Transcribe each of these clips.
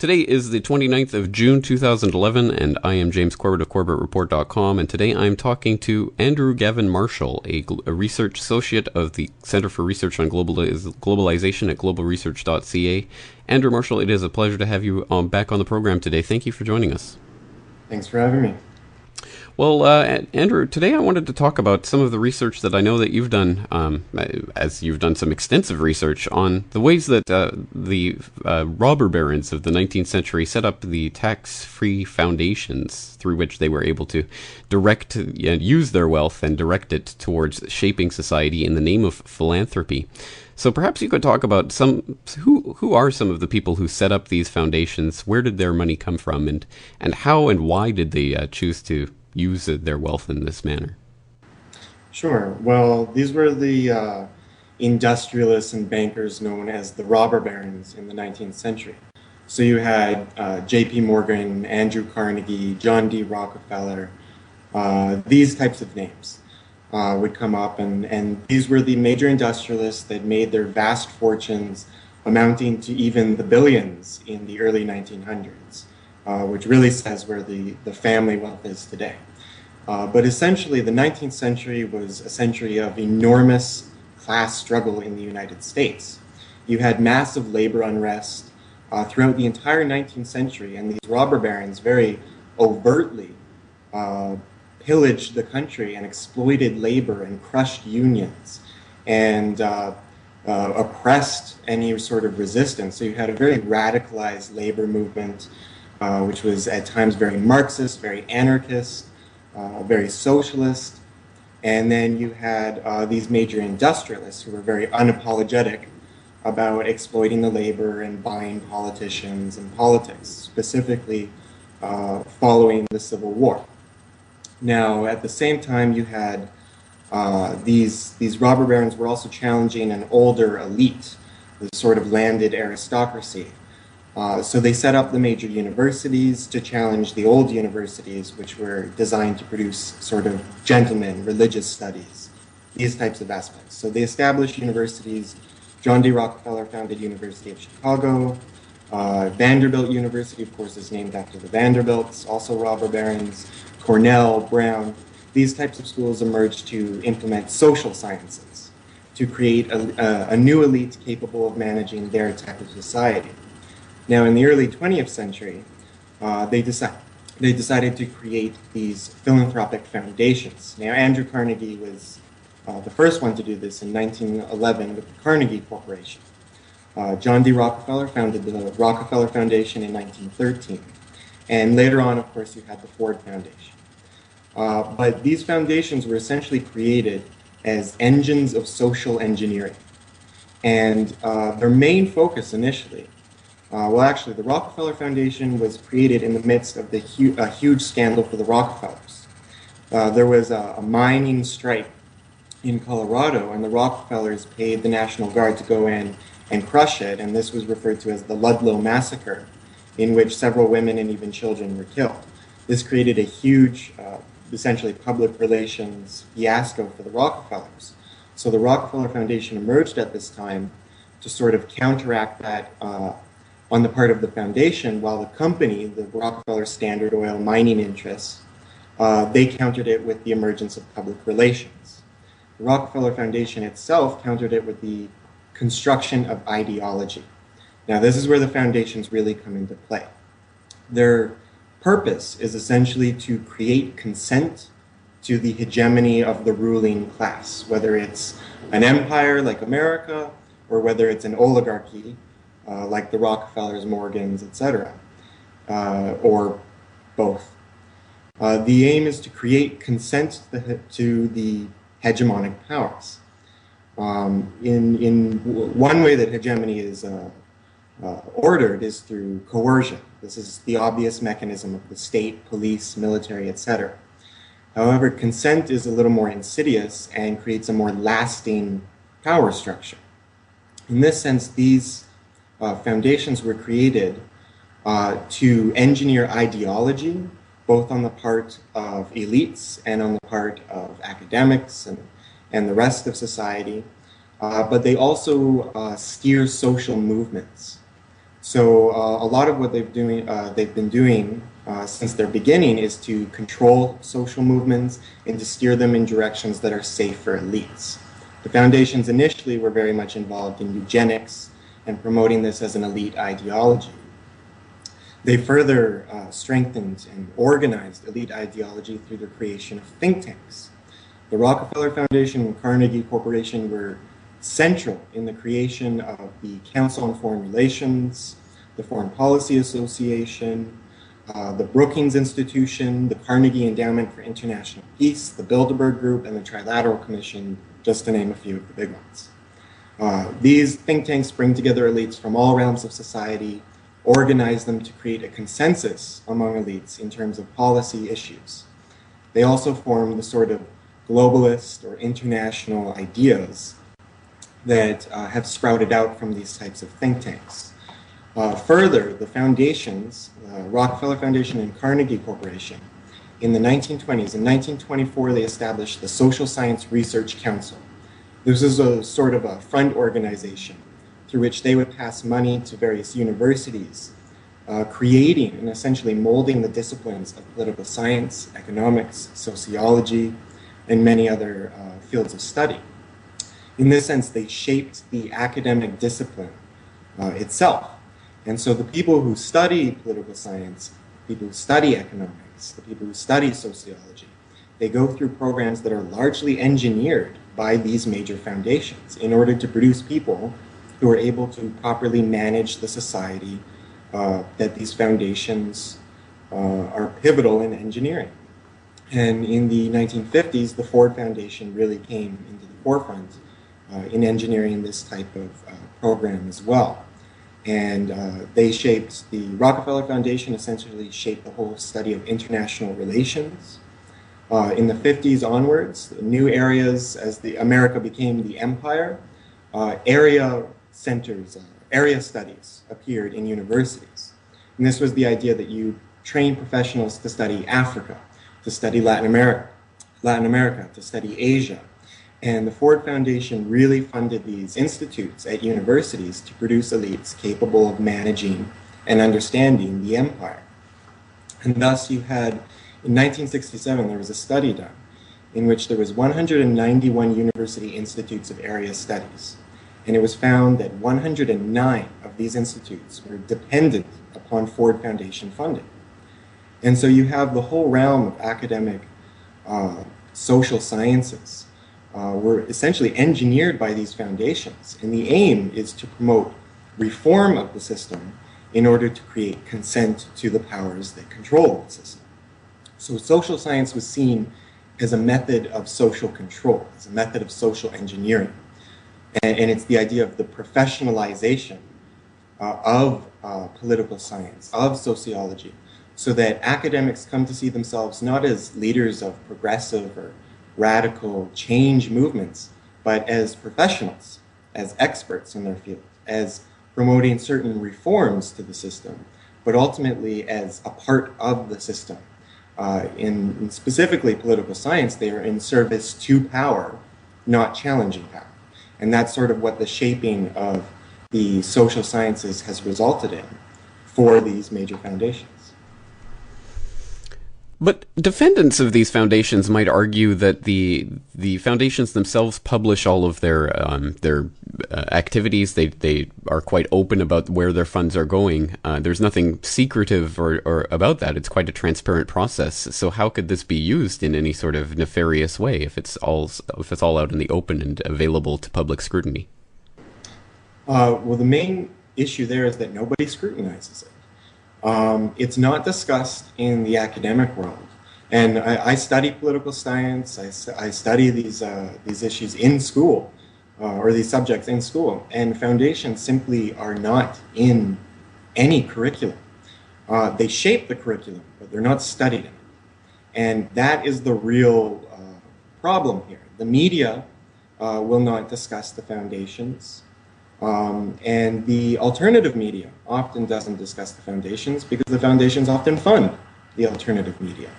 Today is the 29th of June 2011, and I am James Corbett of CorbettReport.com, and today I'm talking to Andrew Gavin Marshall, a research associate of the Center for Research on Globalization at globalresearch.ca. Andrew Marshall, it is a pleasure to have you back on the program today. Thank you for joining us. Thanks for having me. Well, Andrew, today I wanted to talk about some of the research that I know that you've done, as you've done some extensive research on the ways that the robber barons of the 19th century set up the tax-free foundations through which they were able to use their wealth and direct it towards shaping society in the name of philanthropy. So perhaps you could talk about who are some of the people who set up these foundations, where did their money come from, and how and why did they choose to use their wealth in this manner? Sure. Well, these were the industrialists and bankers known as the robber barons in the 19th century. So you had J.P. Morgan, Andrew Carnegie, John D. Rockefeller, these types of names would come up, and these were the major industrialists that made their vast fortunes amounting to even the billions in the early 1900s. Which really says where the family wealth is today. But essentially, the 19th century was a century of enormous class struggle in the United States. You had massive labor unrest throughout the entire 19th century, and these robber barons very overtly pillaged the country and exploited labor and crushed unions and oppressed any sort of resistance. So you had a very radicalized labor movement, which was at times very Marxist, very anarchist, very socialist. And then you had these major industrialists who were very unapologetic about exploiting the labor and buying politicians and politics, specifically following the Civil War. Now, at the same time, you had these robber barons were also challenging an older elite, the sort of landed aristocracy. So they set up the major universities to challenge the old universities, which were designed to produce sort of gentlemen, religious studies, these types of aspects. So they established universities. John D. Rockefeller founded University of Chicago. Vanderbilt University, of course, is named after the Vanderbilts, also robber barons. Cornell, Brown, these types of schools emerged to implement social sciences, to create a new elite capable of managing their type of society. Now, in the early 20th century, they decided to create these philanthropic foundations. Now, Andrew Carnegie was the first one to do this in 1911 with the Carnegie Corporation. John D. Rockefeller founded the Rockefeller Foundation in 1913. And later on, of course, you had the Ford Foundation. But these foundations were essentially created as engines of social engineering. And their main focus initially, the Rockefeller Foundation was created in the midst of a huge scandal for the Rockefellers. There was a mining strike in Colorado, and the Rockefellers paid the National Guard to go in and crush it, and this was referred to as the Ludlow Massacre, in which several women and even children were killed. This created a huge, essentially public relations fiasco for the Rockefellers. So the Rockefeller Foundation emerged at this time to sort of counteract that on the part of the foundation, while the company, the Rockefeller Standard Oil mining interests, they countered it with the emergence of public relations. The Rockefeller Foundation itself countered it with the construction of ideology. Now, this is where the foundations really come into play. Their purpose is essentially to create consent to the hegemony of the ruling class, whether it's an empire like America or whether it's an oligarchy like the Rockefellers, Morgans, etc., or both. The aim is to create consent to the hegemonic powers. In one way that hegemony is ordered is through coercion. This is the obvious mechanism of the state, police, military, etc. However, consent is a little more insidious and creates a more lasting power structure. In this sense, these foundations were created to engineer ideology, both on the part of elites and on the part of academics and the rest of society, but they also steer social movements. So a lot of what they've been doing since their beginning is to control social movements and to steer them in directions that are safe for elites. The foundations initially were very much involved in eugenics and promoting this as an elite ideology. They further strengthened and organized elite ideology through the creation of think tanks. The Rockefeller Foundation and Carnegie Corporation were central in the creation of the Council on Foreign Relations, the Foreign Policy Association, the Brookings Institution, the Carnegie Endowment for International Peace, the Bilderberg Group, and the Trilateral Commission, just to name a few of the big ones. These think tanks bring together elites from all realms of society, organize them to create a consensus among elites in terms of policy issues. They also form the sort of globalist or international ideas that have sprouted out from these types of think tanks. Further, the foundations, Rockefeller Foundation and Carnegie Corporation, in the 1920s, in 1924, they established the Social Science Research Council. This is a sort of a front organization through which they would pass money to various universities, creating and essentially molding the disciplines of political science, economics, sociology, and many other fields of study. In this sense, they shaped the academic discipline itself. And so the people who study political science, people who study economics, the people who study sociology, they go through programs that are largely engineered by these major foundations in order to produce people who are able to properly manage the society that these foundations are pivotal in engineering. And in the 1950s, the Ford Foundation really came into the forefront in engineering this type of program as well. And they shaped, the Rockefeller Foundation essentially shaped the whole study of international relations. In the 50s onwards, new areas, as America became the empire, area centers, area studies appeared in universities. And this was the idea that you train professionals to study Africa, to study Latin America, to study Asia. And the Ford Foundation really funded these institutes at universities to produce elites capable of managing and understanding the empire. And thus you had, in 1967, there was a study done in which there was 191 university institutes of area studies. And it was found that 109 of these institutes were dependent upon Ford Foundation funding. And so you have the whole realm of academic social sciences were essentially engineered by these foundations. And the aim is to promote reform of the system in order to create consent to the powers that control the system. So social science was seen as a method of social control, as a method of social engineering. And it's the idea of the professionalization of political science, of sociology, so that academics come to see themselves not as leaders of progressive or radical change movements, but as professionals, as experts in their field, as promoting certain reforms to the system, but ultimately as a part of the system. In specifically political science, they are in service to power, not challenging power. And that's sort of what the shaping of the social sciences has resulted in for these major foundations. But defendants of these foundations might argue that the foundations themselves publish all of their activities. They are quite open about where their funds are going. There's nothing secretive or about that. It's quite a transparent process. So how could this be used in any sort of nefarious way if it's all out in the open and available to public scrutiny? Well, the main issue there is that nobody scrutinizes it. It's not discussed in the academic world. And I study political science. I study these issues in school, or these subjects in school. And foundations simply are not in any curriculum. They shape the curriculum, but they're not studied in it. And that is the real problem here. The media will not discuss the foundations. And the alternative media often doesn't discuss the foundations because the foundations often fund the alternative media.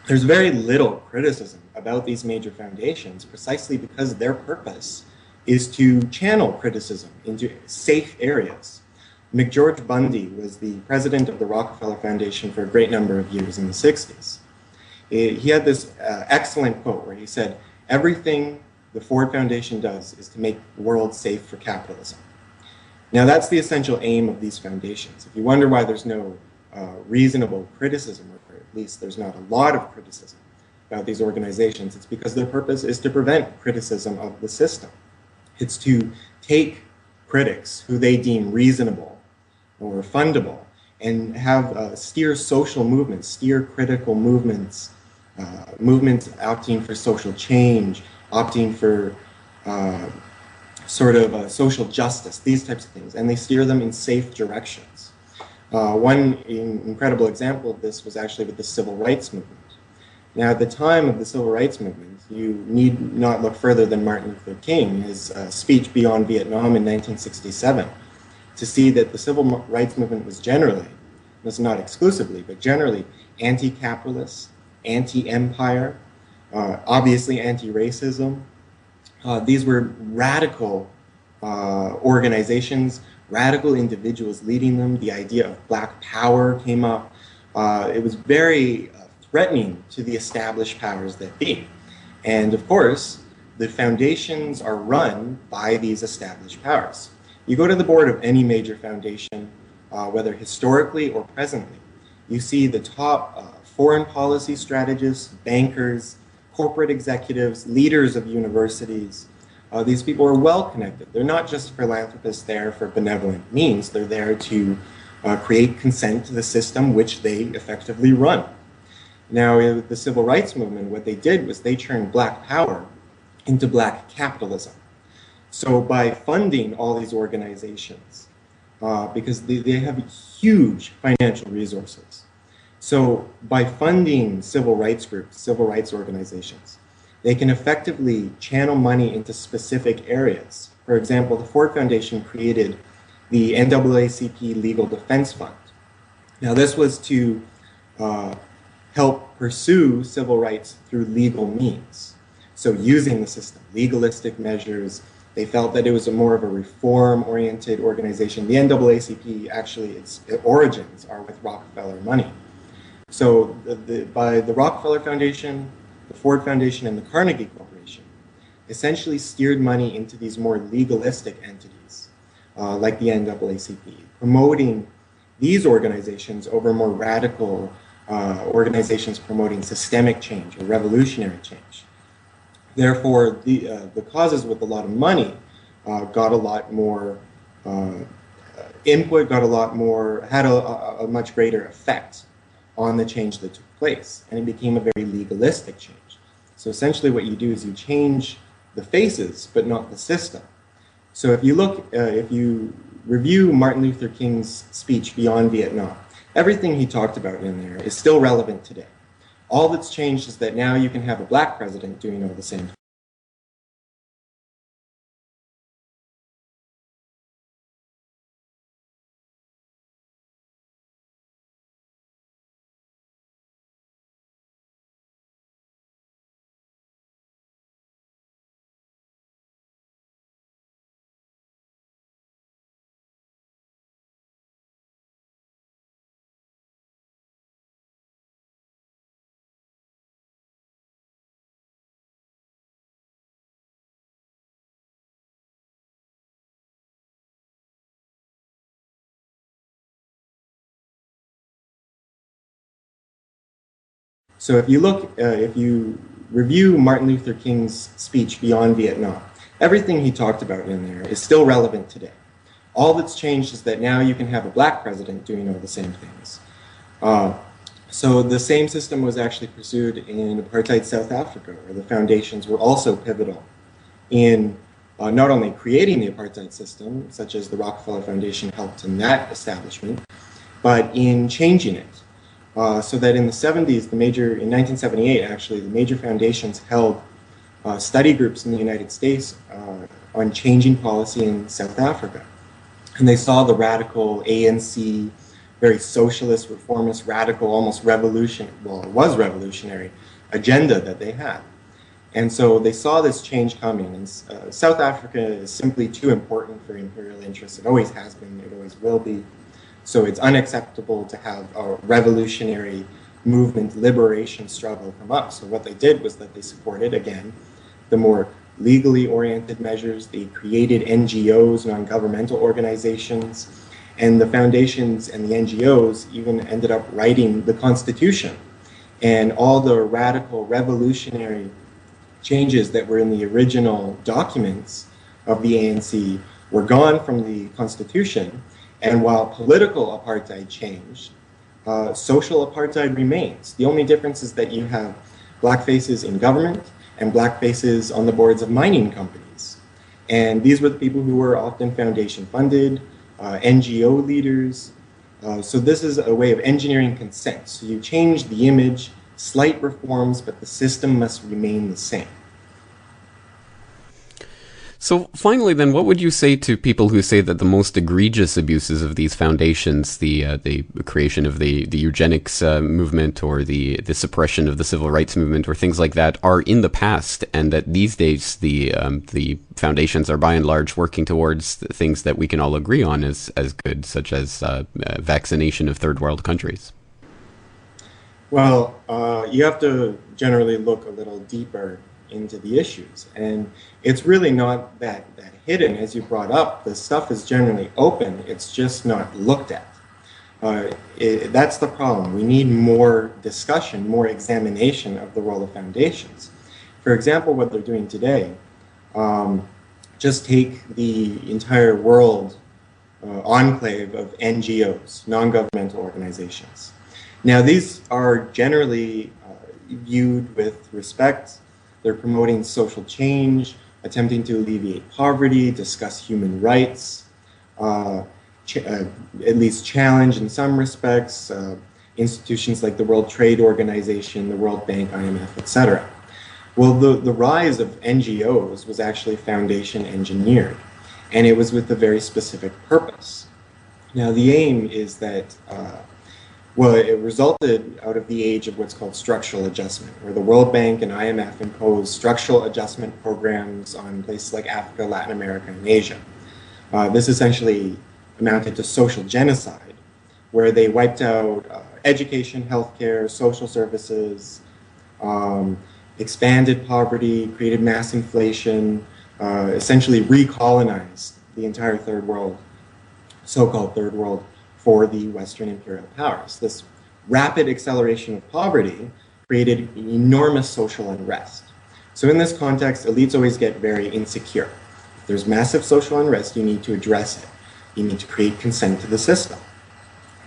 There's very little criticism about these major foundations precisely because their purpose is to channel criticism into safe areas. McGeorge Bundy was the president of the Rockefeller Foundation for a great number of years in the 60s. He had this excellent quote where he said, "Everything the Ford Foundation does is to make the world safe for capitalism." Now, that's the essential aim of these foundations. If you wonder why there's no reasonable criticism, or at least there's not a lot of criticism about these organizations, it's because their purpose is to prevent criticism of the system. It's to take critics who they deem reasonable or fundable and have steer social movements, steer critical movements, movements opting for social change, opting for social justice, these types of things, and they steer them in safe directions. One incredible example of this was actually with the civil rights movement. Now, at the time of the civil rights movement, you need not look further than Martin Luther King, his speech Beyond Vietnam in 1967, to see that the civil rights movement was generally, this is not exclusively, but generally anti-capitalist, anti-empire, obviously anti-racism. These were radical organizations, radical individuals leading them. The idea of black power came up. It was very threatening to the established powers that be. And of course, the foundations are run by these established powers. You go to the board of any major foundation, whether historically or presently, you see the top foreign policy strategists, bankers, corporate executives, leaders of universities. These people are well connected. They're not just philanthropists there for benevolent means. They're there to create consent to the system which they effectively run. Now, the civil rights movement, what they did was they turned black power into black capitalism. So by funding all these organizations, because they have huge financial resources. So by funding civil rights groups, civil rights organizations, they can effectively channel money into specific areas. For example, the Ford Foundation created the NAACP Legal Defense Fund. Now, this was to help pursue civil rights through legal means. So using the system, legalistic measures. They felt that it was more of a reform-oriented organization. The NAACP, actually, its origins are with Rockefeller money. So by the Rockefeller Foundation, the Ford Foundation, and the Carnegie Corporation essentially steered money into these more legalistic entities, like the NAACP, promoting these organizations over more radical organizations promoting systemic change or revolutionary change. Therefore, the causes with a lot of money got a lot more input, got a lot more, had a much greater effect on the change that took place, and it became a very legalistic change. So essentially what you do is you change the faces, but not the system. So if you look, if you review Martin Luther King's speech Beyond Vietnam, everything he talked about in there is still relevant today. All that's changed is that now you can have a black president doing all the same thing. So if you look, if you review Martin Luther King's speech Beyond Vietnam, everything he talked about in there is still relevant today. All that's changed is that now you can have a black president doing all the same things. So the same system was actually pursued in apartheid South Africa, where the foundations were also pivotal in not only creating the apartheid system, such as the Rockefeller Foundation helped in that establishment, but in changing it. So that in the 70s, in 1978 actually, the major foundations held study groups in the United States on changing policy in South Africa. And they saw the radical ANC, very socialist, reformist, radical, almost revolutionary, well, it was revolutionary, agenda that they had. And so they saw this change coming, and South Africa is simply too important for imperial interests. It always has been, it always will be. So it's unacceptable to have a revolutionary movement, liberation struggle come up. So what they did was that they supported, again, the more legally oriented measures. They created NGOs, non-governmental organizations, and the foundations and the NGOs even ended up writing the Constitution. And all the radical revolutionary changes that were in the original documents of the ANC were gone from the Constitution. And while political apartheid changed, social apartheid remains. The only difference is that you have black faces in government and black faces on the boards of mining companies. And these were the people who were often foundation funded, NGO leaders. So this is a way of engineering consent. So you change the image, slight reforms, but the system must remain the same. So finally, then, what would you say to people who say that the most egregious abuses of these foundations, the creation of the eugenics movement or the suppression of the civil rights movement or things like that, are in the past, and that these days the foundations are by and large working towards things that we can all agree on as good, such as vaccination of third world countries? Well, you have to generally look a little deeper into the issues. And it's really not that hidden, as you brought up. The stuff is generally open, it's just not looked at. That's the problem. We need more discussion, more examination of the role of foundations. For example, what they're doing today, just take the entire world enclave of NGOs, non-governmental organizations. Now, these are generally viewed with respect. They're promoting social change, attempting to alleviate poverty, discuss human rights, at least challenge in some respects institutions like the World Trade Organization, the World Bank, IMF, etc. Well, the rise of NGOs was actually foundation engineered, and it was with a very specific purpose. Now, the aim is that well, it resulted out of the age of what's called structural adjustment, where the World Bank and IMF imposed structural adjustment programs on places like Africa, Latin America, and Asia. This essentially amounted to social genocide, where they wiped out education, healthcare, social services, expanded poverty, created mass inflation, essentially recolonized the entire third world, so-called third world, for the Western imperial powers. This rapid acceleration of poverty created enormous social unrest. So in this context, elites always get very insecure. If there's massive social unrest, you need to address it. You need to create consent to the system.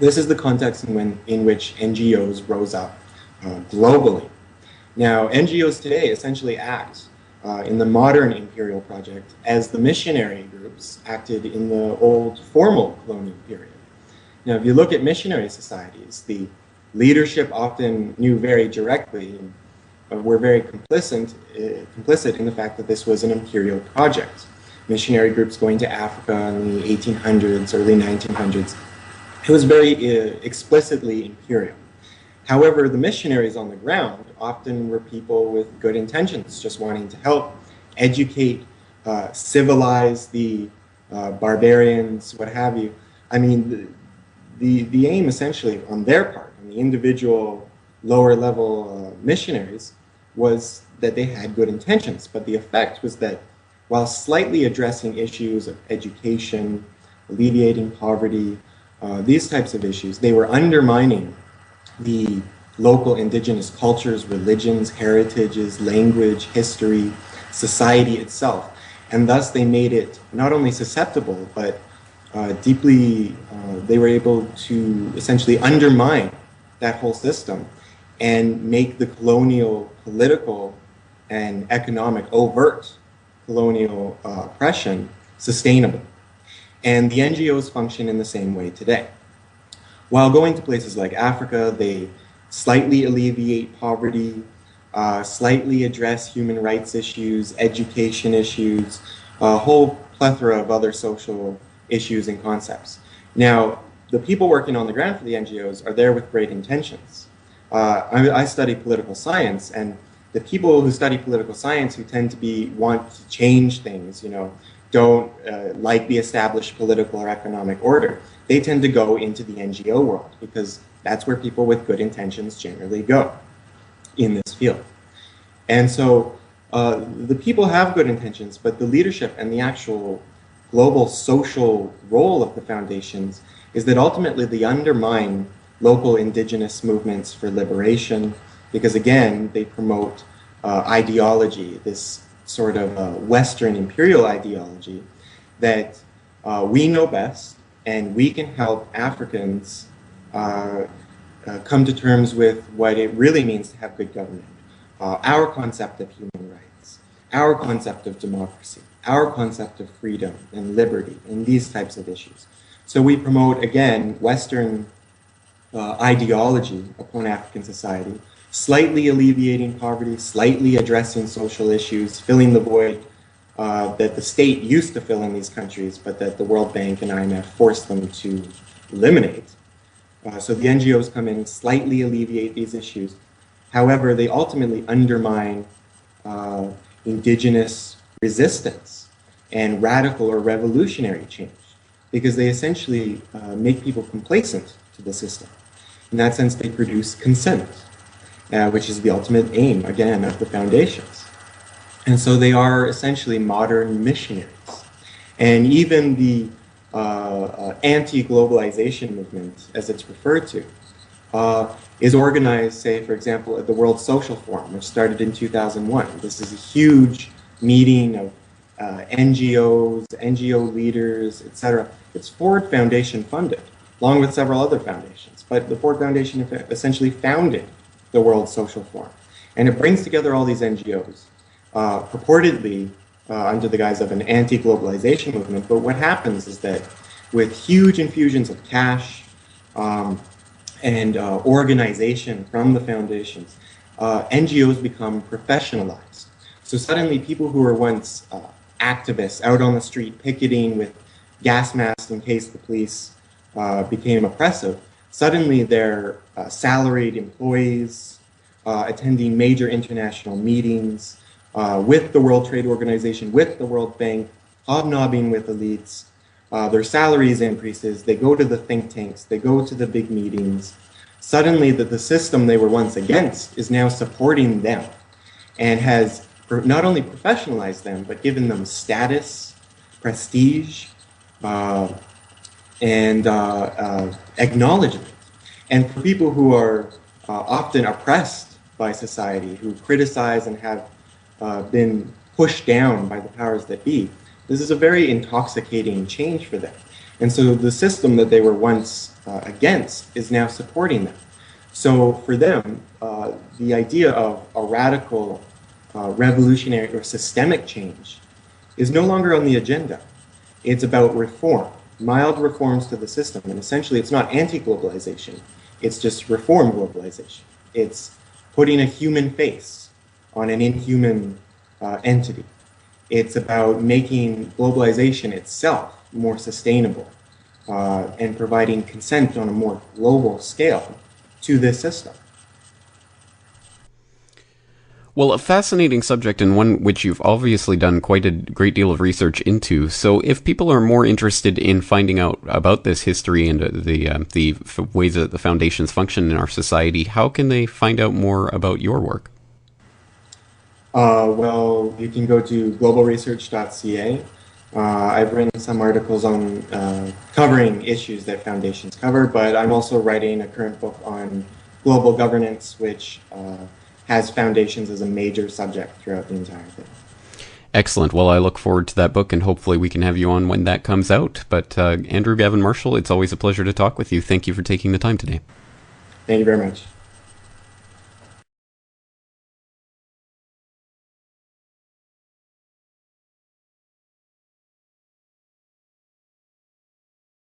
This is the context in which NGOs rose up globally. Now, NGOs today essentially act in the modern imperial project as the missionary groups acted in the old formal colonial period. Now, if you look at missionary societies, the leadership often knew very directly and were very complicit in the fact that this was an imperial project. Missionary groups going to Africa in the 1800s, early 1900s, it was very explicitly imperial. However, the missionaries on the ground often were people with good intentions, just wanting to help, educate, civilize the barbarians, what have you. I mean, the aim essentially on their part, on the individual lower level missionaries, was that they had good intentions. But the effect was that while slightly addressing issues of education, alleviating poverty, these types of issues, they were undermining the local indigenous cultures, religions, heritages, language, history, society itself. And thus they made it not only susceptible, but deeply, they were able to essentially undermine that whole system and make the colonial political and economic overt colonial oppression sustainable. And the NGOs function in the same way today. While going to places like Africa, they slightly alleviate poverty, slightly address human rights issues, education issues, a whole plethora of other social issues and concepts. Now, the people working on the ground for the NGOs are there with great intentions. I study political science, and the people who study political science who tend to want to change things, don't like the established political or economic order, they tend to go into the NGO world because that's where people with good intentions generally go in this field. And so the people have good intentions, but the leadership and the actual global social role of the foundations is that ultimately they undermine local indigenous movements for liberation because, again, they promote ideology, this sort of Western imperial ideology that we know best and we can help Africans come to terms with what it really means to have good government. Our concept of human rights, our concept of democracy, our concept of freedom and liberty, and these types of issues. So we promote, again, Western ideology upon African society, slightly alleviating poverty, slightly addressing social issues, filling the void that the state used to fill in these countries, but that the World Bank and IMF forced them to eliminate. So the NGOs come in and slightly alleviate these issues. However, they ultimately undermine indigenous resistance and radical or revolutionary change because they essentially make people complacent to the system. In that sense, they produce consent, which is the ultimate aim, again, of the foundations. And so they are essentially modern missionaries. And even the anti-globalization movement, as it's referred to, is organized, say, for example, at the World Social Forum, which started in 2001. This is a huge meeting of NGOs, NGO leaders, etc. It's Ford Foundation funded, along with several other foundations. But the Ford Foundation essentially founded the World Social Forum. And it brings together all these NGOs, purportedly under the guise of an anti-globalization movement. But what happens is that with huge infusions of cash and organization from the foundations, NGOs become professionalized. So suddenly people who were once activists out on the street picketing with gas masks in case the police became oppressive, suddenly they're salaried employees attending major international meetings with the World Trade Organization, with the World Bank, hobnobbing with elites. Their salaries increases, they go to the think tanks, they go to the big meetings. Suddenly the system they were once against is now supporting them and has not only professionalized them, but given them status, prestige, and acknowledgement. And for people who are often oppressed by society, who criticize and have been pushed down by the powers that be, this is a very intoxicating change for them. And so the system that they were once against is now supporting them. So for them, the idea of a radical revolutionary or systemic change is no longer on the agenda. It's about reform, mild reforms to the system. And essentially, it's not anti-globalization. It's just reform globalization. It's putting a human face on an inhuman entity. It's about making globalization itself more sustainable and providing consent on a more global scale to this system. Well, a fascinating subject and one which you've obviously done quite a great deal of research into. So if people are more interested in finding out about this history and the ways that the foundations function in our society, how can they find out more about your work? Well, you can go to globalresearch.ca. I've written some articles on covering issues that foundations cover, but I'm also writing a current book on global governance, which has foundations as a major subject throughout the entire thing. Excellent. Well, I look forward to that book, and hopefully we can have you on when that comes out. But Andrew Gavin Marshall, it's always a pleasure to talk with you. Thank you for taking the time today. Thank you very much.